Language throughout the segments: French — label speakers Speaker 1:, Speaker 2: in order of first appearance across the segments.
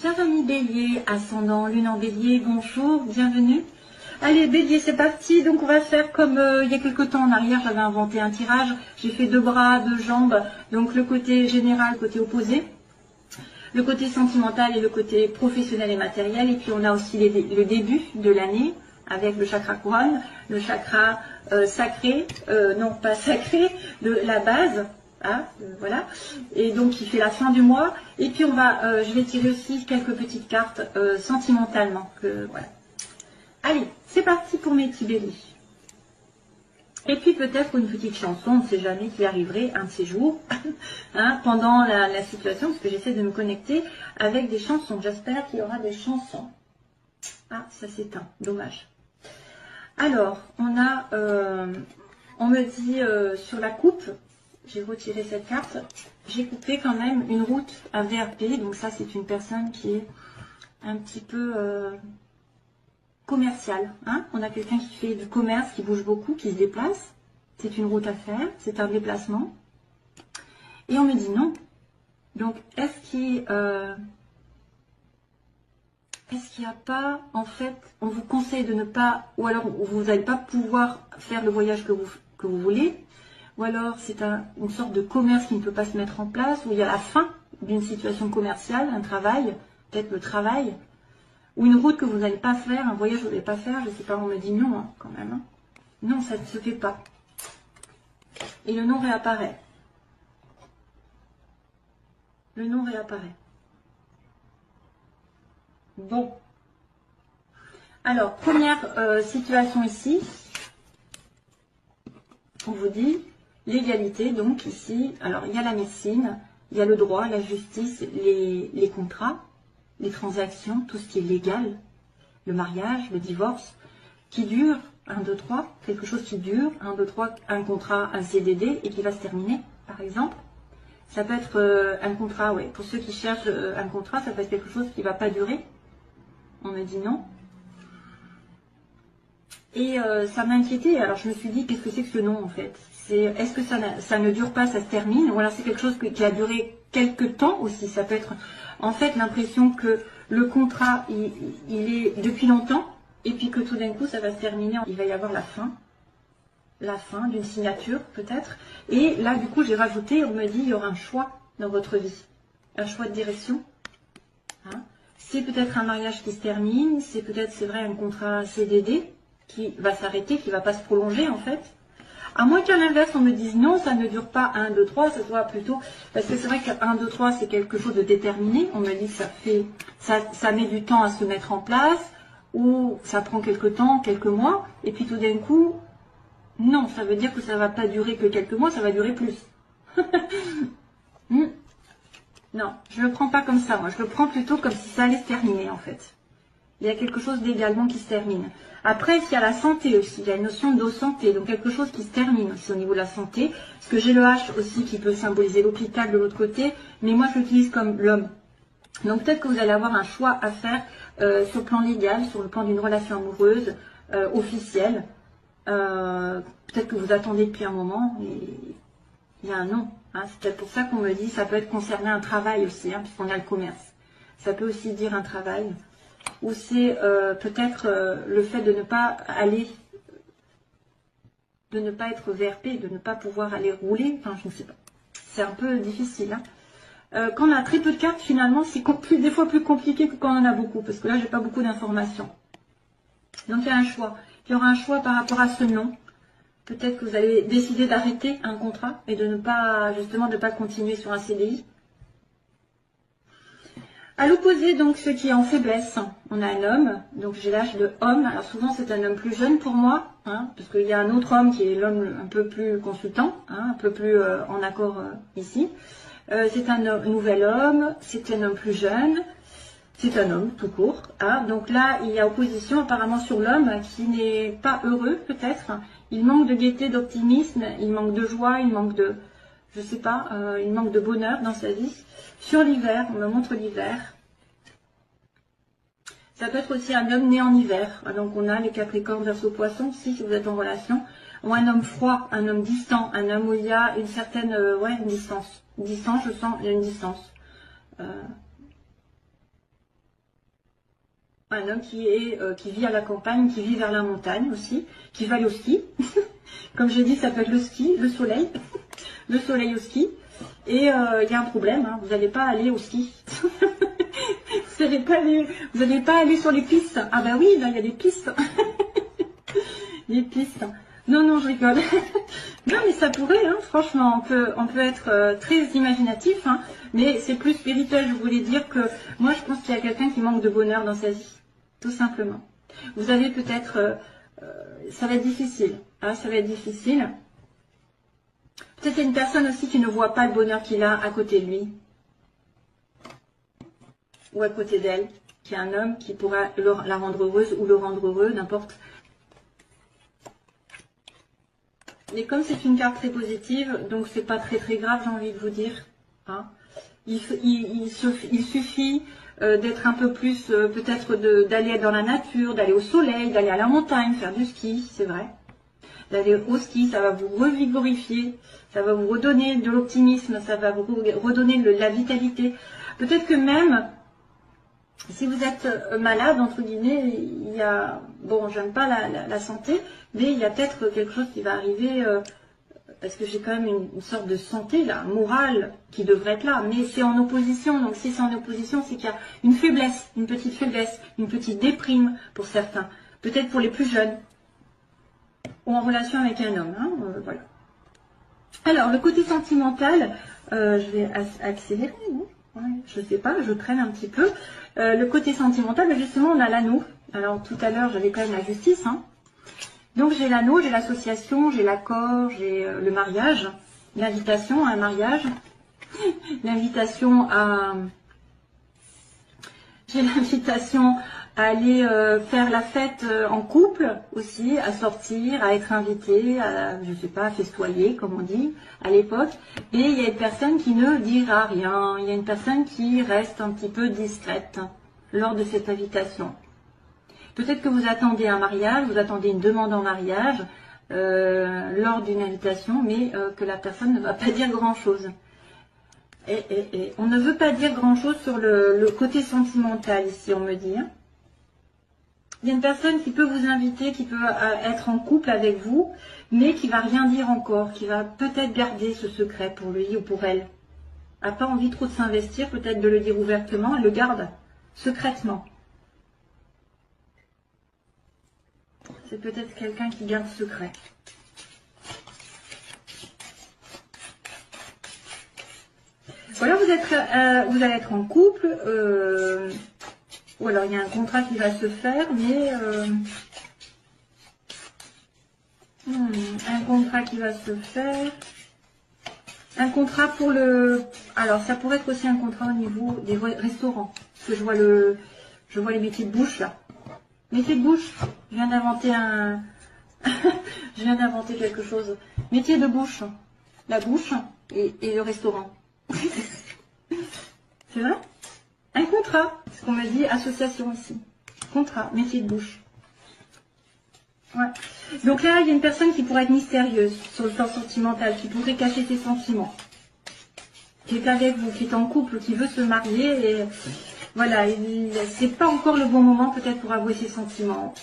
Speaker 1: Chers amis Bélier, ascendant, lune en Bélier, bonjour, bienvenue. Allez Bélier, c'est parti. Donc on va faire comme il y a quelques temps en arrière, j'avais inventé un tirage. J'ai fait 2 bras, 2 jambes, donc le côté général, côté opposé. Le côté sentimental et le côté professionnel et matériel. Et puis on a aussi le début de l'année avec le chakra couronne, le chakra sacré, non pas sacré, de la base. Ah, voilà, et donc qui fait la fin du mois. Et puis on va, je vais tirer aussi quelques petites cartes sentimentalement. Voilà. Allez, c'est parti pour mes petits béliers. Et puis peut-être une petite chanson, on ne sait jamais qui arriverait un de ces jours, hein, pendant la situation, parce que j'essaie de me connecter avec des chansons. J'espère qu'il y aura des chansons. Ah, ça s'éteint, dommage. Alors, on a, on me dit sur la coupe, j'ai retiré cette carte, j'ai coupé quand même une route à VRP, donc ça c'est une personne qui est un petit peu commerciale. Hein, on a quelqu'un qui fait du commerce, qui bouge beaucoup, qui se déplace, c'est une route à faire, c'est un déplacement. Et on me dit non. Donc est-ce qu'il n'y a pas, en fait, on vous conseille de ne pas, ou alors vous n'allez pas pouvoir faire le voyage que vous voulez, ou alors c'est une sorte de commerce qui ne peut pas se mettre en place, où il y a la fin d'une situation commerciale, un travail, peut-être le travail, ou une route que vous n'allez pas faire, un voyage que vous n'allez pas faire, je ne sais pas, on me dit non, hein, quand même. Hein. Non, ça ne se fait pas. Et le nom réapparaît. Le nom réapparaît. Bon. Alors, première situation ici, on vous dit l'égalité, donc ici, alors il y a la médecine, il y a le droit, la justice, les contrats, les transactions, tout ce qui est légal, le mariage, le divorce, qui dure, 1, 2, 3, quelque chose qui dure, 1, 2, 3, un contrat, un CDD, et qui va se terminer, par exemple. Ça peut être un contrat, ouais, pour ceux qui cherchent un contrat, ça peut être quelque chose qui ne va pas durer. On me dit non. Et ça m'a inquiétée. Alors je me suis dit, qu'est-ce que c'est que ce nom en fait? Est-ce que ça ne dure pas, ça se termine? Ou alors c'est quelque chose qui a duré quelques temps aussi. Ça peut être en fait l'impression que le contrat, il est depuis longtemps. Et puis que tout d'un coup, ça va se terminer. Il va y avoir la fin d'une signature peut-être. Et là, du coup, j'ai rajouté, on me dit, il y aura un choix dans votre vie. Un choix de direction. Hein, c'est peut-être un mariage qui se termine. C'est peut-être, c'est vrai, un contrat CDD qui va s'arrêter, qui ne va pas se prolonger en fait. À moins qu'à l'inverse, on me dise non, ça ne dure pas 1, 2, 3, ça soit plutôt... Parce que c'est vrai que 1, 2, 3, c'est quelque chose de déterminé. On me dit que ça met du temps à se mettre en place, ou ça prend quelques temps, quelques mois, et puis tout d'un coup, non, ça veut dire que ça ne va pas durer que quelques mois, ça va durer plus. Non, je ne le prends pas comme ça, moi. Je le prends plutôt comme si ça allait se terminer en fait. Il y a quelque chose d'également qui se termine. Après, il y a la santé aussi. Il y a une notion de santé. Donc, quelque chose qui se termine aussi au niveau de la santé. Parce que j'ai le H aussi qui peut symboliser l'hôpital de l'autre côté. Mais moi, je l'utilise comme l'homme. Donc, peut-être que vous allez avoir un choix à faire sur le plan légal, sur le plan d'une relation amoureuse, officielle. Peut-être que vous attendez depuis un moment et il y a un non. Hein. C'est peut-être pour ça qu'on me dit, ça peut être concerné un travail aussi, hein, puisqu'on a le commerce. Ça peut aussi dire un travail. Ou c'est peut-être le fait de ne pas aller, de ne pas être VRP, de ne pas pouvoir aller rouler, enfin je ne sais pas. C'est un peu difficile. Hein. Quand on a très peu de cartes, finalement, c'est des fois plus compliqué que quand on en a beaucoup, parce que là, j'ai pas beaucoup d'informations. Donc il y a un choix. Il y aura un choix par rapport à ce nom. Peut-être que vous allez décider d'arrêter un contrat et de ne pas, justement, de ne pas continuer sur un CDI. À l'opposé, donc, ce qui est en faiblesse, on a un homme, donc j'ai l'âge de homme. Alors souvent, c'est un homme plus jeune pour moi, hein, parce qu'il y a un autre homme qui est l'homme un peu plus consultant, hein, un peu plus en accord ici. C'est un nouvel homme, c'est un homme plus jeune, c'est un homme tout court. Hein. Donc là, il y a opposition apparemment sur l'homme qui n'est pas heureux, peut-être. Il manque de gaieté, d'optimisme, il manque de joie, il manque de... je sais pas, il manque de bonheur dans sa vie. Sur l'hiver, on me montre l'hiver. Ça peut être aussi un homme né en hiver. Donc on a les Capricornes, Verseau, Poisson, si vous êtes en relation. Ou un homme froid, un homme distant, un homme où il y a une certaine, ouais, une distance. Distance, je sens, il y a une distance. Un homme qui vit à la campagne, qui vit vers la montagne aussi, qui va aller au ski. Comme j'ai dit, ça peut être le ski, le soleil, le soleil au ski. Et il y a un problème, hein, vous n'allez pas aller au ski. Vous n'allez pas aller sur les pistes. Ah bah oui, là il y a des pistes. Les pistes. Non, non, je rigole. Non, mais ça pourrait, hein, franchement, on peut être très imaginatif, hein, mais c'est plus spirituel. Je voulais dire que moi, je pense qu'il y a quelqu'un qui manque de bonheur dans sa vie, tout simplement. Vous avez peut-être, ça va être difficile, hein, ça va être difficile. Peut-être qu'il y a une personne aussi qui ne voit pas le bonheur qu'il a à côté de lui, ou à côté d'elle, qui est un homme qui pourra la rendre heureuse ou le rendre heureux, n'importe. Mais comme c'est une carte très positive, donc c'est pas très grave, j'ai envie de vous dire. Hein. Il suffit d'être un peu plus, peut-être d'aller dans la nature, d'aller au soleil, d'aller à la montagne, faire du ski, c'est vrai. D'aller au ski, ça va vous revigorifier, ça va vous redonner de l'optimisme, ça va vous redonner de la vitalité. Peut-être que même, si vous êtes malade, entre guillemets, il y a, bon, j'aime pas la santé, mais il y a peut-être quelque chose qui va arriver, parce que j'ai quand même une sorte de santé, là, morale, qui devrait être là, mais c'est en opposition, donc si c'est en opposition, c'est qu'il y a une faiblesse, une petite déprime pour certains, peut-être pour les plus jeunes, ou en relation avec un homme, hein, voilà. Alors, le côté sentimental, je vais accélérer, non? Ouais, je sais pas, je traîne un petit peu. Le côté sentimental, mais justement, on a l'anneau. Alors, tout à l'heure, j'avais quand même la justice. Hein. Donc, j'ai l'anneau, j'ai l'association, j'ai l'accord, j'ai le mariage, l'invitation à un mariage, l'invitation à... J'ai l'invitation à aller faire la fête en couple aussi, à sortir, à être invité, à, je sais pas, à festoyer, comme on dit à l'époque. Et il y a une personne qui ne dira rien, il y a une personne qui reste un petit peu discrète lors de cette invitation. Peut-être que vous attendez un mariage, vous attendez une demande en mariage lors d'une invitation, mais que la personne ne va pas dire grand-chose. Et on ne veut pas dire grand-chose sur le côté sentimental ici, on me dit. Hein. Il y a une personne qui peut vous inviter, qui peut être en couple avec vous, mais qui va rien dire encore, qui va peut-être garder ce secret pour lui ou pour elle. N'a pas envie trop de s'investir, peut-être de le dire ouvertement, elle le garde secrètement. C'est peut-être quelqu'un qui garde secret. Voilà, vous allez être en couple, ou alors il y a un contrat qui va se faire, mais un contrat qui va se faire, un contrat pour le, alors ça pourrait être aussi un contrat au niveau des restaurants, parce que je vois les métiers de bouche là, métier de bouche, je viens d'inventer je viens d'inventer quelque chose, métier de bouche, la bouche et le restaurant. C'est vrai? Un contrat, ce qu'on m'a dit, association ici. Contrat, métier de bouche. Ouais. Donc là, il y a une personne qui pourrait être mystérieuse sur le plan sentimental, qui pourrait cacher ses sentiments. Qui est avec vous, qui est en couple, qui veut se marier. Et voilà, c'est pas encore le bon moment peut-être pour avouer ses sentiments.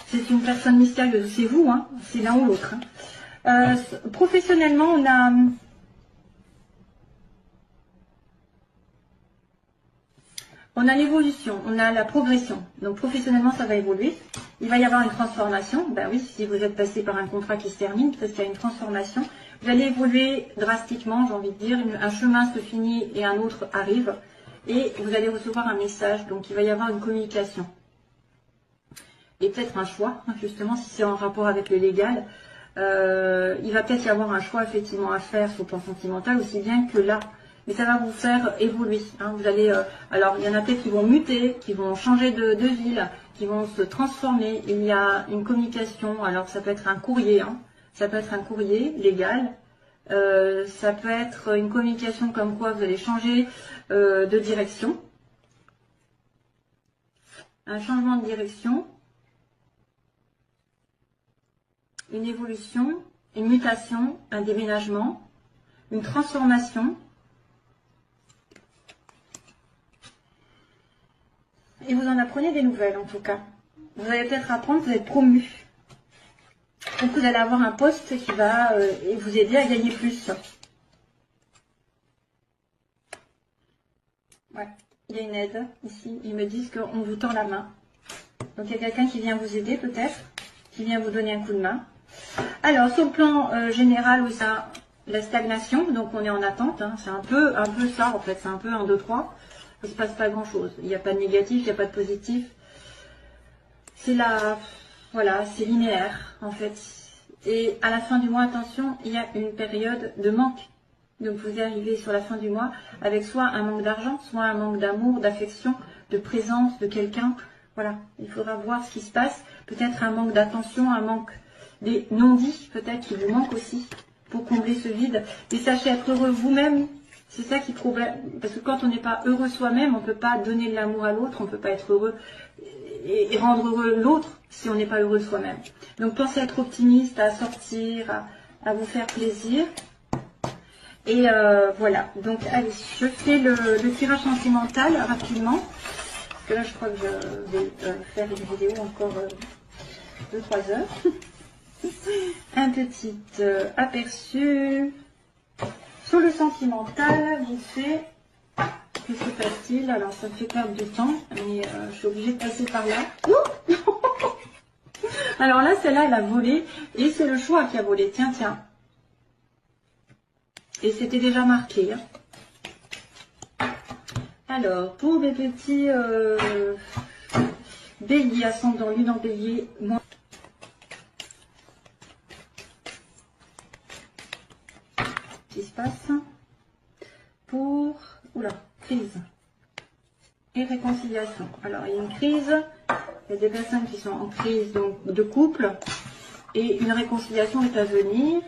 Speaker 1: C'est une personne mystérieuse. C'est vous, hein, c'est l'un ou l'autre. Hein. Professionnellement, on a l'évolution, on a la progression. Donc professionnellement, ça va évoluer. Il va y avoir une transformation. Ben oui, si vous êtes passé par un contrat qui se termine, peut-être qu'il y a une transformation. Vous allez évoluer drastiquement, j'ai envie de dire. Un chemin se finit et un autre arrive. Et vous allez recevoir un message. Donc il va y avoir une communication. Et peut-être un choix, justement, si c'est en rapport avec le légal. Il va peut-être y avoir un choix effectivement à faire sur le plan sentimental, aussi bien que là. Mais ça va vous faire évoluer. Hein. Vous allez, alors, il y en a peut-être qui vont muter, qui vont changer de ville, qui vont se transformer. Il y a une communication. Alors, ça peut être un courrier. Hein. Ça peut être un courrier légal. Ça peut être une communication comme quoi vous allez changer de direction. Un changement de direction. Une évolution. Une mutation. Un déménagement. Une transformation. et vous en apprenez des nouvelles en tout cas. Vous allez peut-être apprendre, vous êtes promu. Donc vous allez avoir un poste qui va vous aider à gagner plus. Ouais, il y a une aide ici. Ils me disent qu'on vous tend la main. Donc il y a quelqu'un qui vient vous aider peut-être, qui vient vous donner un coup de main. Alors sur le plan général, où ça, la stagnation, donc on est en attente. Hein, c'est un peu ça en fait, c'est un peu 1, 2, 3. Il ne se passe pas grand chose. Il n'y a pas de négatif, il n'y a pas de positif. C'est la, voilà, c'est linéaire en fait. Et à la fin du mois, attention, il y a une période de manque. Donc vous arrivez sur la fin du mois avec soit un manque d'argent, soit un manque d'amour, d'affection, de présence de quelqu'un. Voilà, il faudra voir ce qui se passe. Peut-être un manque d'attention, un manque des non-dits, peut-être qui vous manque aussi pour combler ce vide. Et sachez être heureux vous-même. C'est ça qui est problème. Parce que quand on n'est pas heureux soi-même, on ne peut pas donner de l'amour à l'autre, on ne peut pas être heureux et rendre heureux l'autre si on n'est pas heureux soi-même. Donc pensez à être optimiste, à sortir, à vous faire plaisir. Et voilà, donc allez, je fais le tirage sentimental rapidement. Parce que là, je crois que je vais faire une vidéo encore 2-3 heures. Un petit aperçu sur le sentimental, vite fait. Que se passe-t-il? Alors, ça me fait perdre du temps, mais je suis obligée de passer par là. Alors là, celle-là, elle a volé, et c'est le choix qui a volé. Tiens, tiens. Et c'était déjà marqué. Hein. Alors, pour mes petits béliers, ascendant lune en bélier, moi. Qu'est-ce qui se passe? Pour, oula, crise et réconciliation. Alors, il y a une crise, il y a des personnes qui sont en crise donc, de couple, et une réconciliation est à venir.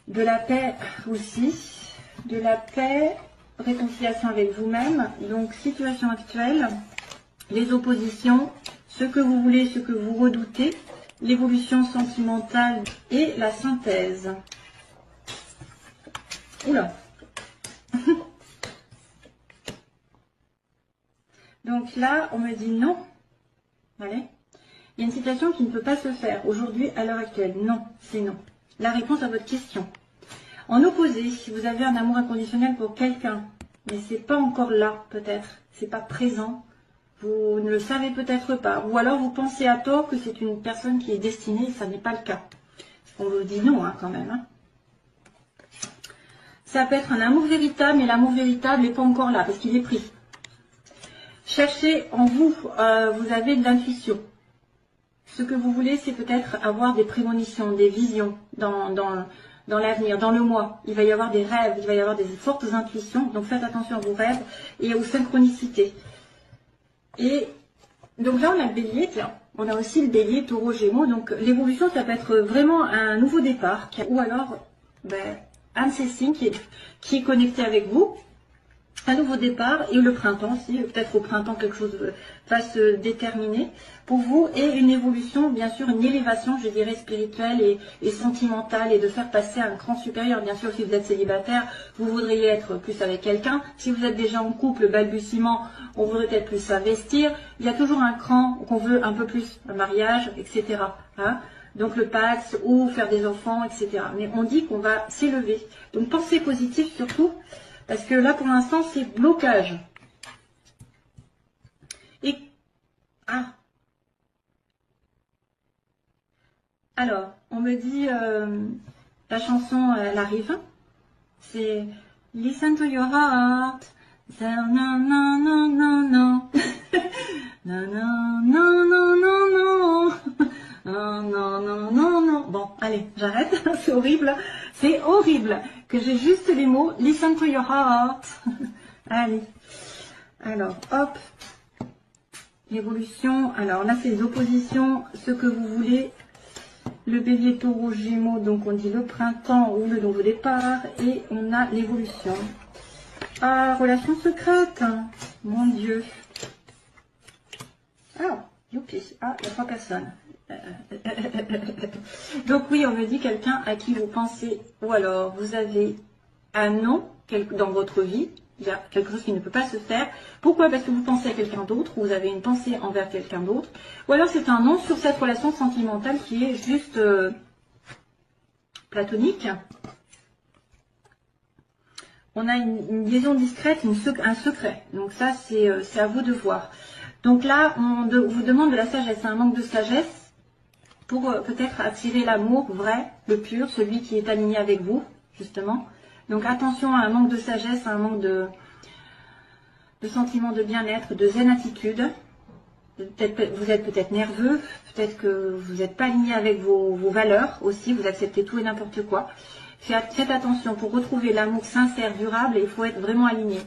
Speaker 1: De la paix aussi, de la paix, réconciliation avec vous-même, donc situation actuelle, les oppositions, ce que vous voulez, ce que vous redoutez, l'évolution sentimentale et la synthèse. Oula. Donc là, on me dit non. Allez. Il y a une situation qui ne peut pas se faire aujourd'hui, à l'heure actuelle. Non, c'est non. La réponse à votre question. En opposé, si vous avez un amour inconditionnel pour quelqu'un, mais c'est pas encore là, peut-être, c'est pas présent, vous ne le savez peut-être pas, ou alors vous pensez à tort que c'est une personne qui est destinée, et ça n'est pas le cas. On vous dit non, hein, quand même. Hein. Ça peut être un amour véritable, mais l'amour véritable n'est pas encore là, parce qu'il est pris. Cherchez en vous, vous avez de l'intuition. Ce que vous voulez, c'est peut-être avoir des prémonitions, des visions dans l'avenir, dans le mois. Il va y avoir des rêves, il va y avoir des fortes intuitions. Donc faites attention à vos rêves et aux synchronicités. Et donc là, on a le bélier, tiens. On a aussi le bélier, taureau, gémeaux. Donc l'évolution, ça peut être vraiment un nouveau départ. Ou alors, un de ces signes qui est connecté avec vous. Un nouveau départ et le printemps aussi, peut-être au printemps quelque chose va se déterminer pour vous et une évolution, bien sûr, une élévation, je dirais, spirituelle et sentimentale et de faire passer à un cran supérieur. Bien sûr, si vous êtes célibataire, vous voudriez être plus avec quelqu'un. Si vous êtes déjà en couple, balbutiement, on voudrait peut-être plus s'investir. Il y a toujours un cran qu'on veut un peu plus, un mariage, etc. Hein, donc le Pax ou faire des enfants, etc. Mais on dit qu'on va s'élever. Donc pensez positif surtout. Parce que là, pour l'instant, c'est blocage. Et, alors, on me dit, la chanson, elle arrive. C'est Listen to your heart. Non, non, non, non, non, non. Non, non, non, non, non, non. Non, non, non, non, non. Bon, allez, j'arrête. C'est horrible. C'est horrible que j'ai juste les mots. Listen to your heart. Allez. Alors, hop. L'évolution. Alors là, c'est les oppositions. Ce que vous voulez. Le bélier, taureau, gémeaux. Donc, on dit le printemps ou le nouveau départ. Et on a l'évolution. Ah, relation secrète. Mon Dieu. Ah, youpi. Ah, il y a 3 personnes. Donc oui, on me dit quelqu'un à qui vous pensez, ou alors vous avez un non dans votre vie. Il y a quelque chose qui ne peut pas se faire. Pourquoi? Parce que vous pensez à quelqu'un d'autre, ou vous avez une pensée envers quelqu'un d'autre. Ou alors c'est un non sur cette relation sentimentale qui est juste platonique. On a une liaison discrète, un secret. Donc ça, c'est à vous de voir. Donc là, on vous demande de la sagesse, un manque de sagesse pour peut-être attirer l'amour vrai, le pur, celui qui est aligné avec vous, justement. Donc attention à un manque de sagesse, à un manque de sentiment de bien-être, de zen attitude. Vous êtes peut-être nerveux, peut-être que vous n'êtes pas aligné avec vos valeurs aussi, vous acceptez tout et n'importe quoi. Faites attention, pour retrouver l'amour sincère, durable, il faut être vraiment aligné.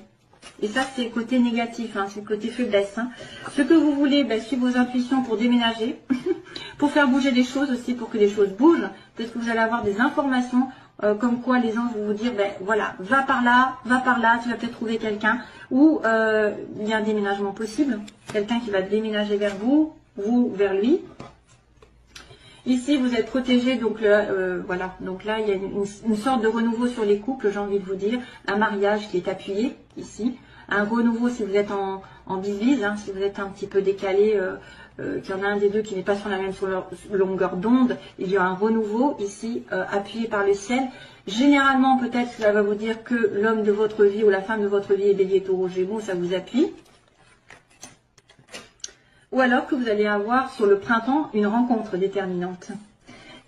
Speaker 1: Et ça, c'est le côté négatif, hein, c'est le côté faiblesse. Hein. Ce que vous voulez, suivre vos intuitions pour déménager, pour faire bouger les choses aussi, pour que les choses bougent. Peut-être que vous allez avoir des informations comme quoi les gens vont vous dire, voilà, va par là, tu vas peut-être trouver quelqu'un. Ou il y a un déménagement possible, quelqu'un qui va déménager vers vous, vous vers lui. Ici, vous êtes protégé, donc voilà. Donc là, il y a une sorte de renouveau sur les couples, j'ai envie de vous dire. Un mariage qui est appuyé, ici. Un renouveau si vous êtes en bise, hein, si vous êtes un petit peu décalé, qu'il y en a un des deux qui n'est pas sur la même longueur d'onde. Il y a un renouveau ici, appuyé par le ciel. Généralement, peut-être, ça va vous dire que l'homme de votre vie ou la femme de votre vie est Bélier, Taureau, Gémeaux, ça vous appuie. Ou alors que vous allez avoir sur le printemps une rencontre déterminante.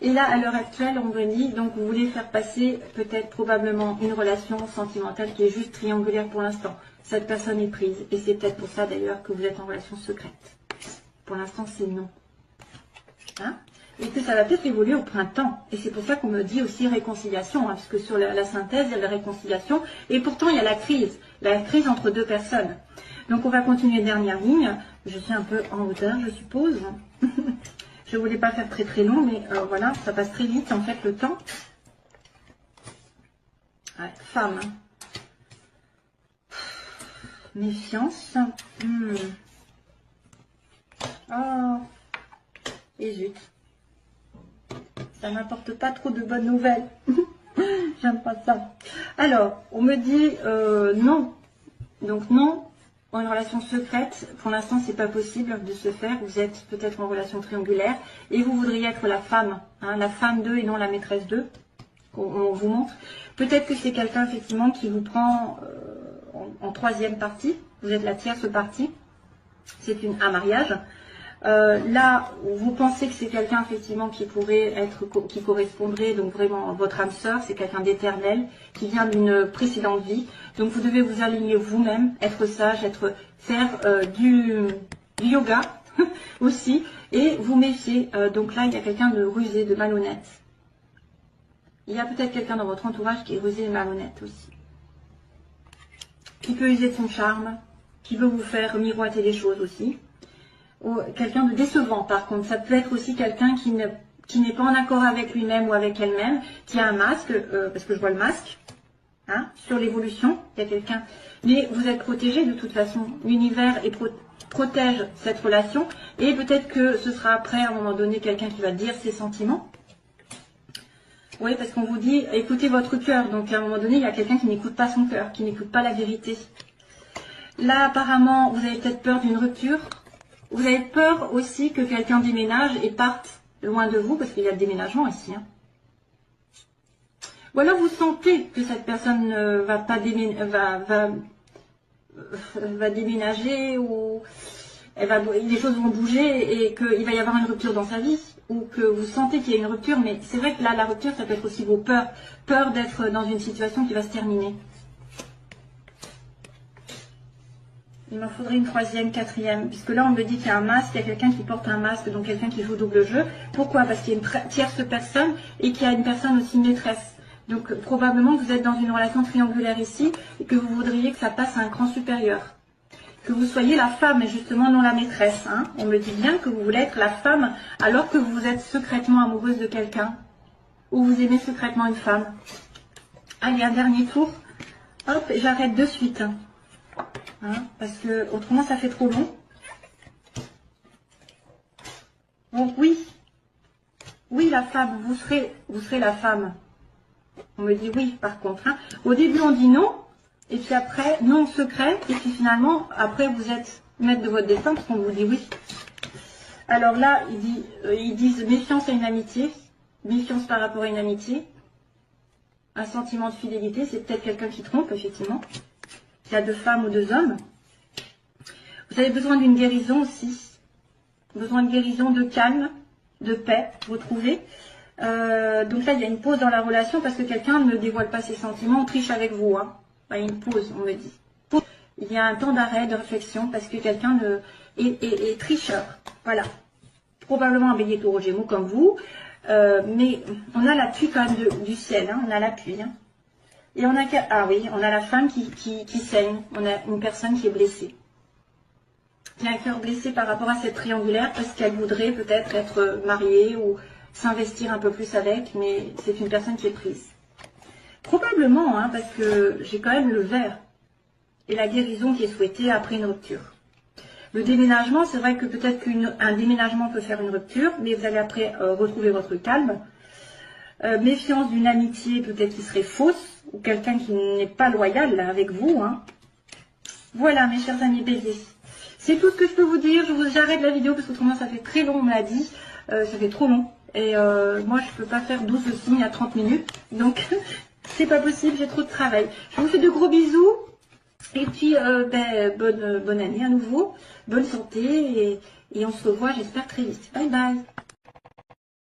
Speaker 1: Et là, à l'heure actuelle, on me dit, donc vous voulez faire passer peut-être probablement une relation sentimentale qui est juste triangulaire pour l'instant. Cette personne est prise. Et c'est peut-être pour ça d'ailleurs que vous êtes en relation secrète. Pour l'instant, c'est non. Hein? Et que ça va peut-être évoluer au printemps. Et c'est pour ça qu'on me dit aussi réconciliation. Hein, parce que sur la synthèse, il y a la réconciliation. Et pourtant, il y a la crise. La crise entre deux personnes. Donc on va continuer dernière ligne. Je suis un peu en hauteur, je suppose. Je ne voulais pas faire très très long, mais voilà, ça passe très vite en fait le temps. Ouais, femme. Méfiance. Oh. Et zut. Ça n'apporte pas trop de bonnes nouvelles. J'aime pas ça. Alors, on me dit non. Donc non. En une relation secrète, pour l'instant, c'est pas possible de se faire. Vous êtes peut-être en relation triangulaire et vous voudriez être la femme, hein, la femme d'eux et non la maîtresse d'eux. On vous montre. Peut-être que c'est quelqu'un effectivement qui vous prend en troisième partie. Vous êtes la tierce partie. C'est un mariage. Là, vous pensez que c'est quelqu'un effectivement qui pourrait être, qui correspondrait donc vraiment à votre âme sœur, c'est quelqu'un d'éternel, qui vient d'une précédente vie. Donc vous devez vous aligner vous-même, être sage, faire du yoga aussi, et vous méfier. Donc là, il y a quelqu'un de rusé, de malhonnête. Il y a peut-être quelqu'un dans votre entourage qui est rusé et malhonnête aussi. Qui peut user de son charme, qui veut vous faire miroiter les choses aussi. Ou quelqu'un de décevant par contre, ça peut être aussi quelqu'un qui n'est pas en accord avec lui-même ou avec elle-même, qui a un masque, parce que je vois le masque, hein, sur l'évolution, il y a quelqu'un, mais vous êtes protégé de toute façon, l'univers protège cette relation, et peut-être que ce sera après à un moment donné quelqu'un qui va dire ses sentiments. Oui, parce qu'on vous dit, écoutez votre cœur, donc à un moment donné, il y a quelqu'un qui n'écoute pas son cœur, qui n'écoute pas la vérité. Là apparemment, vous avez peut-être peur d'une rupture. Vous avez peur aussi que quelqu'un déménage et parte loin de vous, parce qu'il y a le déménagement ici. Hein. Ou alors vous sentez que cette personne va déménager, ou les choses vont bouger et qu'il va y avoir une rupture dans sa vie, ou que vous sentez qu'il y a une rupture, mais c'est vrai que là, la rupture, ça peut être aussi vos peurs. Peur d'être dans une situation qui va se terminer. Il m'en faudrait une troisième, quatrième, puisque là on me dit qu'il y a un masque, il y a quelqu'un qui porte un masque, donc quelqu'un qui joue double jeu. Pourquoi? Parce qu'il y a une tierce personne et qu'il y a une personne aussi maîtresse. Donc probablement que vous êtes dans une relation triangulaire ici et que vous voudriez que ça passe à un cran supérieur. Que vous soyez la femme et justement non la maîtresse. Hein. On me dit bien que vous voulez être la femme alors que vous êtes secrètement amoureuse de quelqu'un. Ou vous aimez secrètement une femme. Allez, un dernier tour. Hop, j'arrête de suite. Hein, parce que autrement ça fait trop long. Donc oui, la femme, vous serez la femme. On me dit oui, par contre. Hein. Au début, on dit non. Et puis après, non secret. Et puis finalement, après, vous êtes maître de votre destin parce qu'on vous dit oui. Alors là, ils disent méfiance à une amitié. Méfiance par rapport à une amitié. Un sentiment de fidélité. C'est peut-être quelqu'un qui trompe, effectivement. Il y a 2 femmes ou 2 hommes. Vous avez besoin d'une guérison aussi. Besoin de guérison, de calme, de paix, retrouver. Donc là, il y a une pause dans la relation parce que quelqu'un ne dévoile pas ses sentiments, on triche avec vous. Hein. Il y a une pause, on me dit. Il y a un temps d'arrêt, de réflexion parce que quelqu'un est tricheur. Voilà. Probablement un bélier taureau gémeaux comme vous. Mais on a l'appui quand même du ciel. Hein. On a l'appui. Hein. Et on a, on a la femme qui saigne. On a une personne qui est blessée. Qui a un cœur blessé par rapport à cette triangulaire parce qu'elle voudrait peut-être être mariée ou s'investir un peu plus avec, mais c'est une personne qui est prise. Probablement, hein, parce que j'ai quand même le vert et la guérison qui est souhaitée après une rupture. Le déménagement, c'est vrai que peut-être qu'un déménagement peut faire une rupture, mais vous allez après retrouver votre calme. Méfiance d'une amitié peut-être qui serait fausse, ou quelqu'un qui n'est pas loyal là, avec vous. Hein. Voilà, mes chers amis béliers. C'est tout ce que je peux vous dire. J'arrête la vidéo parce qu'autrement ça fait très long, on me l'a dit. Ça fait trop long. Et moi, je peux pas faire 12 signes à 30 minutes. Donc, c'est pas possible, j'ai trop de travail. Je vous fais de gros bisous. Et puis, bonne année à nouveau. Bonne santé. Et on se revoit, j'espère, très vite. Bye bye.